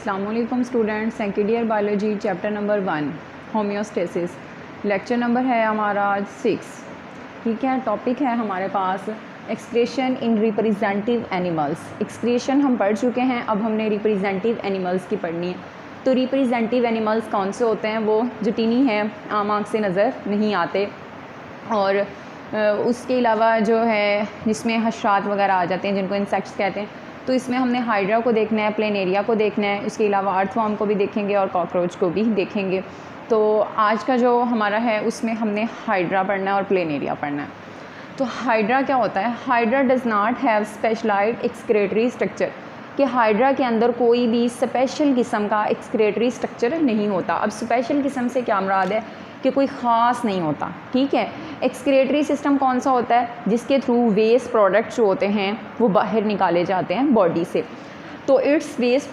अस्सलामुअलैकुम students, second year biology chapter number 1 homeostasis. Lecture number है हमारा 6। ठीक है, टॉपिक है हमारे पास excretion in representative animals. Excretion हम पढ़ चुके हैं, अब हमने रिप्रेजेंटेटिव एनिमल्स की पढ़नी है। तो रिप्रेजेंटेटिव एनिमल्स कौन से होते हैं? वो जो टीनी है, आम आँख से नज़र नहीं आते, और उसके अलावा जो है जिसमें हशरात वगैरह आ जाते हैं जिनको इंसेक्ट्स कहते हैं। तो इसमें हमने हाइड्रा को देखना है, प्लेनेरिया को देखना है, इसके अलावा अर्थवर्म को भी देखेंगे और कॉकरोच को भी देखेंगे। तो आज का जो हमारा है उसमें हमने हाइड्रा पढ़ना है और प्लेनेरिया पढ़ना है। तो हाइड्रा क्या होता है? Hydra does not have specialized excretory structure, कि हाइड्रा के अंदर कोई भी स्पेशल किस्म का एक्सक्रीटरी स्ट्रक्चर नहीं होता। अब स्पेशल किस्म से क्या मुराद है? कि कोई ख़ास नहीं होता। ठीक है, एक्सक्रीटरी सिस्टम कौन सा होता है? जिसके थ्रू वेस्ट प्रोडक्ट्स जो होते हैं वो बाहर निकाले जाते हैं बॉडी से। तो its waste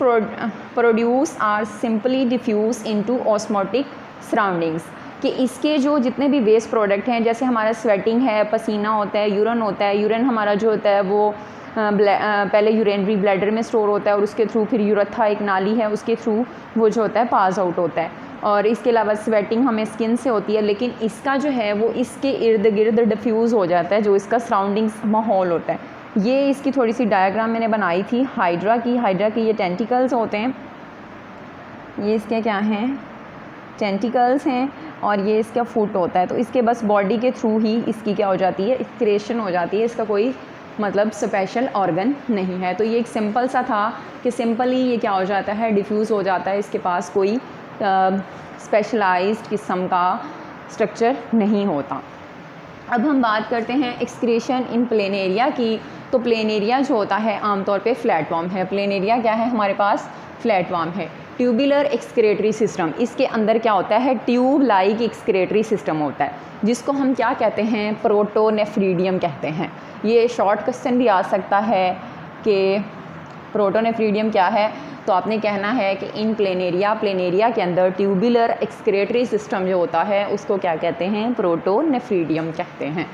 produce are simply diffuse into osmotic surroundings, कि इसके जो जितने भी वेस्ट प्रोडक्ट हैं, जैसे हमारा स्वेटिंग है, पसीना होता है, यूरिन होता है। यूरिन हमारा जो होता है वो पहले यूरेनरी ब्लैडर में स्टोर होता है और उसके थ्रू फिर यूरेथा एक नाली है, उसके थ्रू वो जो होता है पास आउट होता है। और इसके अलावा स्वेटिंग हमें स्किन से होती है, लेकिन इसका जो है वो इसके इर्द गिर्द डिफ्यूज़ हो जाता है, जो इसका सराउंडिंग्स माहौल होता है। ये इसकी थोड़ी सी डायग्राम मैंने बनाई थी हाइड्रा की। हाइड्रा की ये टेंटिकल्स होते हैं, ये इसके क्या हैं? टेंटिकल्स हैं, और ये इसका फुट होता है। तो इसके बस बॉडी के थ्रू ही इसकी क्या हो जाती है? एक्सक्रीशन हो जाती है। इसका कोई मतलब स्पेशल ऑर्गन नहीं है। तो ये एक सिंपल सा था कि सिंपली ये क्या हो जाता है? डिफ्यूज़ हो जाता है, इसके पास कोई स्पेशलाइज्ड किस्म का स्ट्रक्चर नहीं होता। अब हम बात करते हैं एक्सक्रीशन इन प्लेनेरिया की। तो प्लेनेरिया जो होता है आमतौर पे फ्लैटवर्म है। प्लेनेरिया क्या है? हमारे पास फ्लैटवर्म है। ट्यूबुलर एक्सक्रीटरी सिस्टम, इसके अंदर क्या होता है? ट्यूब लाइक एक्सक्रीटरी सिस्टम होता है, जिसको हम क्या कहते हैं? प्रोटोनेफ्रीडियम कहते हैं। ये शॉर्ट क्वेश्चन भी आ सकता है कि प्रोटोनेफ्रीडियम क्या है। तो आपने कहना है कि इन प्लेनेरिया के अंदर ट्यूबुलर एक्सक्रीटरी सिस्टम जो होता है उसको क्या कहते हैं? प्रोटोनेफ्रीडियम कहते हैं।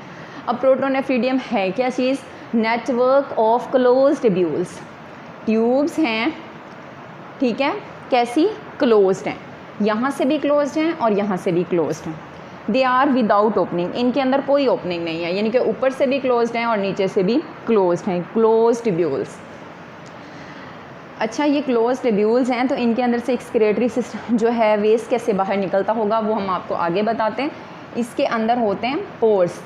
अब प्रोटोनेफ्रीडियम है क्या चीज़? Network of closed tubules. Tubes हैं, ठीक है, कैसी? क्लोज्ड हैं, यहाँ से भी क्लोज्ड हैं और यहाँ से भी क्लोज्ड हैं। दे आर विदाउट ओपनिंग, इनके अंदर कोई ओपनिंग नहीं है, यानी कि ऊपर से भी क्लोज्ड हैं और नीचे से भी क्लोज्ड हैं, क्लोज्ड ट्यूब्यूल्स। अच्छा, ये क्लोज ट्यूब्यूल्स हैं, तो इनके अंदर से एक्सक्रीटरी सिस्टम जो है वेस्ट कैसे बाहर निकलता होगा वो हम आपको आगे बताते हैं। इसके अंदर होते हैं पोर्स,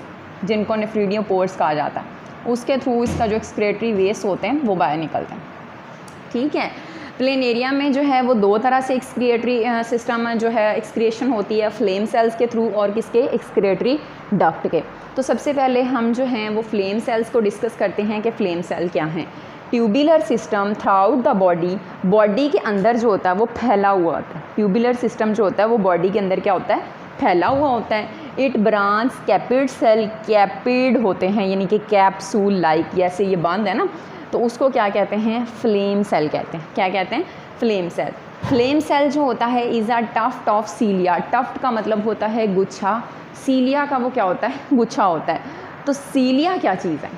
जिनको नेफ्रीडियम पोर्स कहा जाता है। उसके थ्रू इसका जो एक्सक्रीटरी वेस्ट होते हैं वो बाहर निकलते हैं। ठीक है, प्लेनेरिया में जो है वो दो तरह से एक्सक्रीटरी सिस्टम जो है एक्सक्रीशन होती है, फ्लेम सेल्स के थ्रू और किसके? एक्सक्रीटरी डक्ट के। तो सबसे पहले हम जो हैं वो फ्लेम सेल्स को डिस्कस करते हैं कि फ्लेम सेल क्या हैं। Tubular system through the body, body के अंदर जो होता है वो फैला हुआ होता है। ट्यूबुलर सिस्टम जो होता है वो बॉडी के अंदर क्या होता है? फैला हुआ होता है। इट ब्रांच कैपिड सेल, कैपिड होते हैं, यानी कि कैप्सूल लाइक, जैसे ये बांध है ना, तो उसको क्या कहते हैं? फ्लेम सेल कहते हैं। क्या कहते हैं? Flame cell. फ्लेम सेल जो होता है is a tuft of cilia. Tuft का मतलब होता है गुच्छा, सीलिया का वो क्या होता है? गुच्छा होता है। तो सीलिया क्या चीज़ है?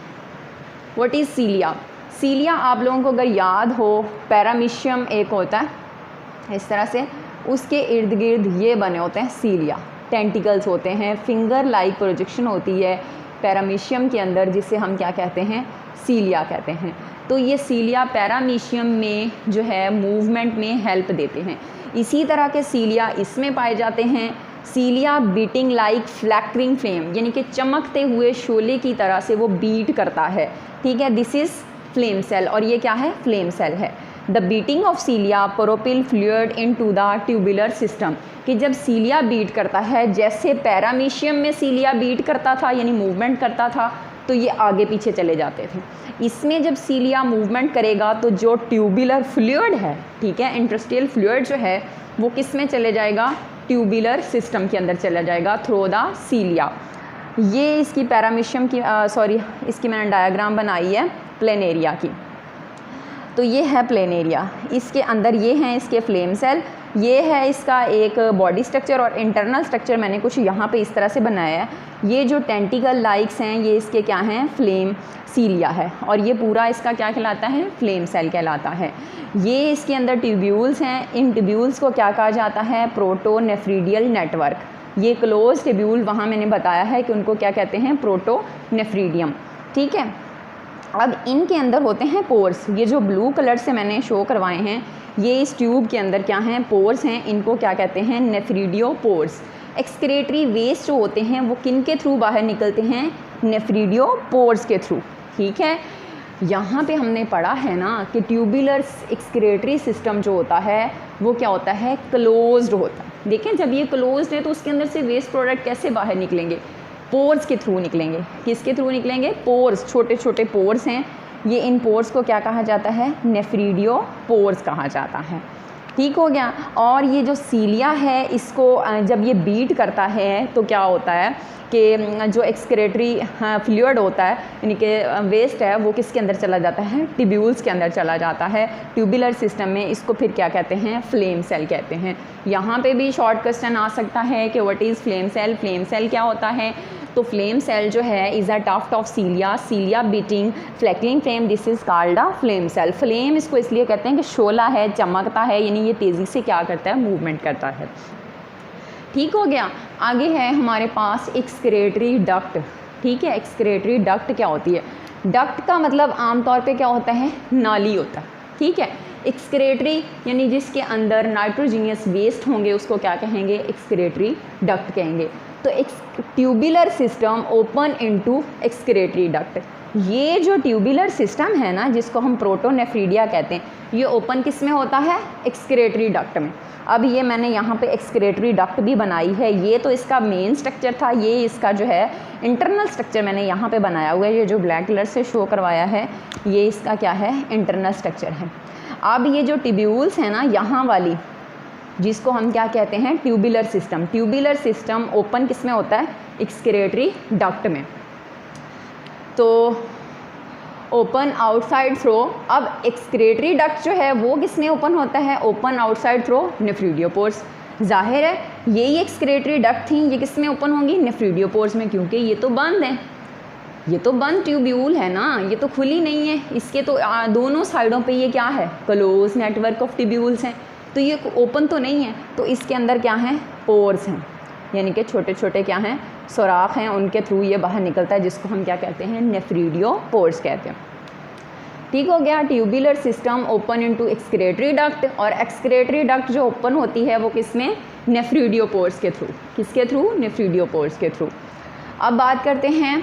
What is सीलिया? सीलिया आप लोगों को अगर याद हो, पैरामीशियम एक होता है इस तरह से, उसके इर्द गिर्द ये बने होते हैं सीलिया, टेंटिकल्स होते हैं, फिंगर लाइक प्रोजेक्शन होती है पैरामीशियम के अंदर, जिसे हम क्या कहते हैं? सीलिया कहते हैं। तो ये सीलिया पैरामीशियम में जो है मूवमेंट में हेल्प देते हैं। इसी तरह के सीलिया इसमें पाए जाते हैं। सीलिया बीटिंग लाइक फ्लैकरिंग फ्लेम, यानी कि चमकते हुए शोले की तरह से वो बीट करता है। ठीक है, दिस इज़ फ्लेम सेल, और ये क्या है? फ्लेम सेल है। The beating of सीलिया propyl fluid into the tubular system, कि जब सीलिया बीट करता है, जैसे पैरामीशियम में सीलिया बीट करता था यानी मूवमेंट करता था, तो ये आगे पीछे चले जाते थे। इसमें जब सीलिया मूवमेंट करेगा तो जो ट्यूबुलर फ्लूइड है, ठीक है, इंटरस्टिशियल फ्लूइड जो है वो किस में चले जाएगा? ट्यूबुलर सिस्टम के अंदर चला जाएगा थ्रू द सीलिया। ये इसकी पैरामीशियम की इसकी मैंने डायग्राम बनाई है प्लेनेरिया की। तो ये है प्लेनेरिया, इसके अंदर ये हैं इसके फ्लेम सेल। ये है इसका एक बॉडी स्ट्रक्चर और इंटरनल स्ट्रक्चर मैंने कुछ यहाँ पे इस तरह से बनाया है। ये जो टेंटिकल लाइक्स हैं ये इसके क्या हैं, फ्लेम सीलिया है, और ये पूरा इसका क्या कहलाता है, फ्लेम सेल कहलाता है। ये इसके अंदर ट्यूब्यूल्स हैं, इन ट्यूब्यूल्स को क्या कहा जाता है, प्रोटोनेफ्रीडियल नेटवर्क। ये क्लोज ट्यूब्यूल वहाँ मैंने बताया है कि उनको क्या कहते हैं, प्रोटोनेफ्रीडियम। ठीक है, अब इनके अंदर होते हैं पोर्स। ये जो ब्लू कलर से मैंने शो करवाए हैं ये इस ट्यूब के अंदर क्या हैं, पोर्स हैं। इनको क्या कहते हैं, नेफ्रीडियोपोर्स। एक्सक्रेटरी वेस्ट जो होते हैं वो किन के थ्रू बाहर निकलते हैं, नेफ्रीडियोपोर्स के थ्रू। ठीक है, यहाँ पे हमने पढ़ा है ना कि ट्यूबुलर एक्सक्रेटरी सिस्टम जो होता है वो क्या होता है, क्लोज्ड होता है। देखें, जब ये क्लोज्ड है तो उसके अंदर से वेस्ट प्रोडक्ट कैसे बाहर निकलेंगे, पोर्स के थ्रू निकलेंगे। किसके थ्रू निकलेंगे, पोर्स, छोटे छोटे पोर्स हैं ये। इन पोर्स को क्या कहा जाता है, नेफ्रीडियोपोर्स कहा जाता है। ठीक हो गया। और ये जो सीलिया है इसको जब ये बीट करता है तो क्या होता है कि जो एक्सक्रेटरी फ्लूइड होता है यानी कि वेस्ट है वो किसके अंदर चला जाता है, ट्यूब्यूल्स के अंदर चला जाता है ट्यूबुलर सिस्टम में। इसको फिर क्या कहते हैं, फ्लेम सेल कहते हैं। यहाँ पे भी शॉर्ट क्वेश्चन आ सकता है कि what is flame cell. Flame cell क्या होता है, तो फ्लेम सेल जो है is a tuft of cilia, cilia beating flickering flame, this is called a flame cell. Flame इसको इसलिए कहते हैं कि शोला है, चमकता है, यानी ये तेज़ी से क्या करता है, मूवमेंट करता है। ठीक हो गया। आगे है हमारे पास एक्सक्रेटरी डक्ट। ठीक है, एक्सक्रेटरी डक्ट क्या होती है, डक्ट का मतलब आमतौर पे क्या होता है, नाली होता है। ठीक है, एक्सक्रेटरी यानी जिसके अंदर नाइट्रोजीनियस वेस्ट होंगे उसको क्या कहेंगे, एक्सक्रेटरी डक्ट कहेंगे। तो tubular system open into excretory duct. ये जो ट्यूबुलर सिस्टम है ना जिसको हम प्रोटोनेफ्रीडिया कहते हैं, ये ओपन किस में होता है, एक्सक्रेटरी डक्ट में। अब ये मैंने यहाँ पे एक्सक्रेटरी डक्ट भी बनाई है। ये तो इसका मेन स्ट्रक्चर था, ये इसका जो है इंटरनल स्ट्रक्चर मैंने यहाँ पे बनाया हुआ है। ये जो ब्लैक कलर से शो करवाया है ये इसका क्या है, इंटरनल स्ट्रक्चर है। अब ये जो ट्यूब्यूल्स हैं ना यहाँ वाली, जिसको हम क्या कहते हैं, tubular system. Tubular system open किस में होता है, एक्सक्रेटरी डक्ट में। तो ओपन आउटसाइड थ्रो। अब एक्सक्रेटरी डक्ट जो है वो किस में ओपन होता है, ओपन आउटसाइड थ्रो नेफ्रीडियोपोर्स। जाहिर है यही एक्सक्रेटरी डक्ट थी, ये किस में ओपन होंगी, नेफ्रीडियोपोर्स में, क्योंकि ये तो बंद है, ये तो बंद ट्यूब्यूल है ना, ये तो खुली नहीं है। इसके तो दोनों साइडों पे ये क्या है, क्लोज नेटवर्क ऑफ ट्यूब्यूल्स हैं, तो ये ओपन तो नहीं है। तो इसके अंदर क्या हैं, पोर्स हैं, यानी कि छोटे छोटे क्या हैं, सुराख हैं, उनके थ्रू ये बाहर निकलता है, जिसको हम क्या कहते हैं, नेफ्रीडियोपोर्स कहते हैं। ठीक हो गया। Tubular system open into excretory duct, और एक्सक्रेटरी डक्ट जो ओपन होती है वो किस में, नेफ्रीडियोपोर्स के थ्रू। किसके थ्रू, नेफ्रीडियोपोर्स के थ्रू। अब बात करते हैं,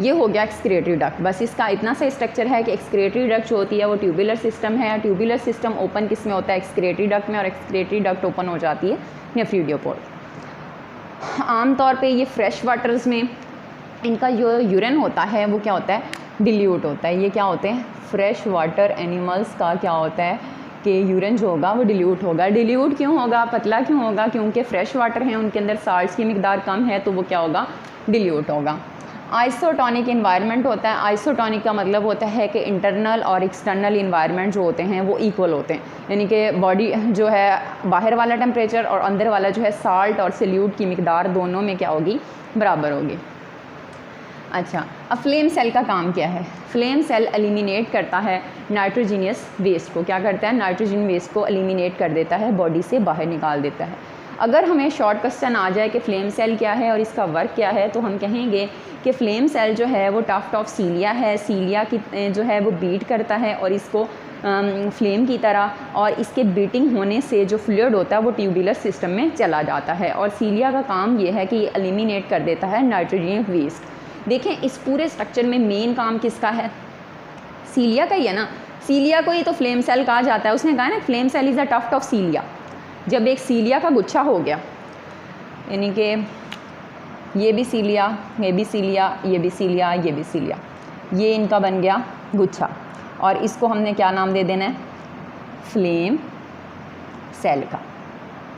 ये हो गया एक्सक्रेटरी डक्ट। बस इसका इतना सा स्ट्रक्चर है कि एक्सक्रेटरी डक्ट जो होती है वो ट्यूबुलर सिस्टम है। ट्यूबुलर सिस्टम ओपन किस में होता है, एक्सक्रेटरी डक्ट में, और एक्सक्रेटरी डक्ट ओपन हो जाती है नेफ्रीडियोपोर्स। आमतौर पे ये फ्रेश वाटर्स में इनका जो यूरिन होता है वो क्या होता है, डिल्यूट होता है। ये क्या होते हैं, फ्रेश वाटर एनिमल्स का क्या होता है कि यूरिन जो होगा वो डिल्यूट होगा। डिल्यूट क्यों होगा, पतला क्यों होगा, क्योंकि फ्रेश वाटर हैं उनके अंदर साल्ट्स की मिकदार कम है, तो वो क्या होगा, डिल्यूट होगा। आइसोटोनिक इन्वायरमेंट होता है। आइसोटोनिक का मतलब होता है कि इंटरनल और एक्सटर्नल इन्वायरमेंट जो होते हैं वो इक्वल होते हैं, यानी कि बॉडी जो है बाहर वाला टेम्परेचर और अंदर वाला जो है साल्ट और सल्यूट की मिकदार दोनों में क्या होगी, बराबर होगी। अच्छा, अब फ्लेम सेल का काम क्या है, फ्लेम सेल एलिमिनेट करता है नाइट्रोजीनियस वेस्ट को। क्या करता है, नाइट्रोजन वेस्ट को एलिमिनेट कर देता है, बॉडी से बाहर निकाल देता है। अगर हमें शॉर्ट क्वेश्चन आ जाए कि फ्लेम सेल क्या है और इसका वर्क क्या है, तो हम कहेंगे कि फ्लेम सेल जो है वो टाफ्ट ऑफ सीलिया है। सीलिया की जो है वो बीट करता है और इसको फ्लेम की तरह, और इसके बीटिंग होने से जो फ्लूइड होता है वो ट्यूबुलर सिस्टम में चला जाता है। और सीलिया का काम ये है कि ये एलिमिनेट कर देता है नाइट्रोजन वेस्ट। देखें, इस पूरे स्ट्रक्चर में मेन काम किसका है, सीलिया का ही है ना। सीलिया को ही तो फ्लेम सेल कहा जाता है। उसने कहा ना, flame cell is a tuft of cilia. जब एक सीलिया का गुच्छा हो गया, यानी कि ये भी सीलिया, ये भी सीलिया, ये भी सीलिया, ये भी सीलिया, ये इनका बन गया गुच्छा, और इसको हमने क्या नाम दे देना है, फ्लेम सेल का।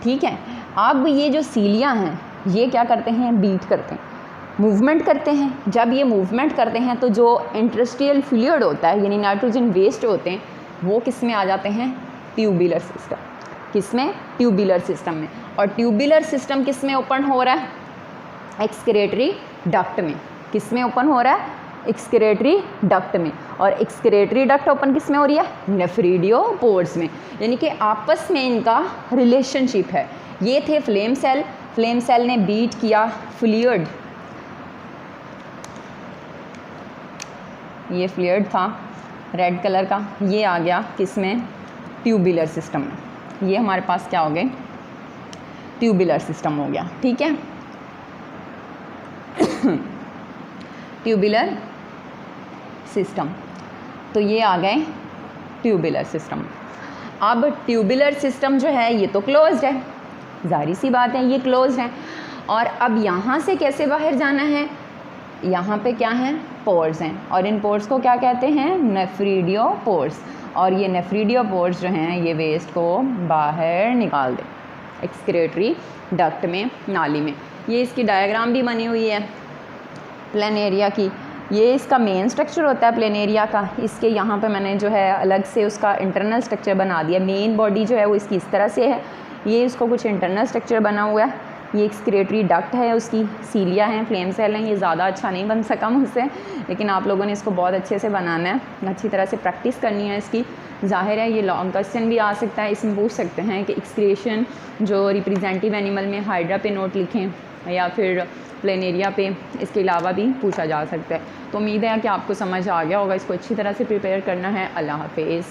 ठीक है। अब ये जो सीलिया हैं ये क्या करते हैं, बीट करते हैं, मूवमेंट करते हैं। जब ये मूवमेंट करते हैं तो जो इंटरस्टिशियल फ्लूइड होता है यानी नाइट्रोजन वेस्ट होते हैं वो किस में आ जाते हैं, ट्यूबुलर सिस्टम। किसमें? ट्यूबुलर सिस्टम में। और ट्यूबुलर सिस्टम किस में ओपन हो रहा है? एक्सक्रेटरी डक्ट में। किस में ओपन हो रहा है? एक्सक्रेटरी डक्ट में। और एक्सक्रेटरी डक्ट ओपन किस में हो रही है? नेफ्रीडियोपोर्स में। यानी कि आपस में इनका रिलेशनशिप है। ये थे फ्लेम सेल, फ्लेम सेल ने बीट किया फ्लूइड, ये फ्लूइड था रेड कलर का, ये आ गया किस में? ट्यूबुलर सिस्टम में। ये हमारे पास क्या हो गए? ट्यूबुलर सिस्टम हो गया। ठीक है, ट्यूबुलर सिस्टम, तो ये आ गए ट्यूबुलर सिस्टम। अब ट्यूबुलर सिस्टम जो है ये तो क्लोज्ड है, जाहिर सी बात है ये क्लोज्ड है। और अब यहाँ से कैसे बाहर जाना है? यहाँ पे क्या है? पोर्स हैं, और इन पोर्स को क्या कहते हैं? नेफ्रीडियोपोर्स। और ये नेफ्रीडियोपोर्स जो हैं ये वेस्ट को बाहर निकाल दे एक्सक्रेटरी डक्ट में, नाली में। ये इसकी डायग्राम भी बनी हुई है प्लेनेरिया की। ये इसका मेन स्ट्रक्चर होता है प्लेनेरिया का। इसके यहाँ पे मैंने जो है अलग से उसका इंटरनल स्ट्रक्चर बना दिया। मेन बॉडी जो है वो इसकी इस तरह से है, ये इसको कुछ इंटरनल स्ट्रक्चर बना हुआ है। ये एक्सक्रेटरी डक्ट है, उसकी सीलिया हैं, फ्लेम सेल हैं। ये ज़्यादा अच्छा नहीं बन सका मुझसे, लेकिन आप लोगों ने इसको बहुत अच्छे से बनाना है, अच्छी तरह से प्रैक्टिस करनी है इसकी। ज़ाहिर है ये लॉन्ग क्वेश्चन भी आ सकता है, इसमें पूछ सकते हैं कि एक्सक्रेशन जो रिप्रेजेंटिव एनिमल में हाइड्रा पे नोट लिखें या फिर प्लेनेरिया पे, इसके अलावा भी पूछा जा सकता है। तो उम्मीद है कि आपको समझ आ गया होगा। इसको अच्छी तरह से प्रिपेयर करना है। अल्लाह हाफिज़।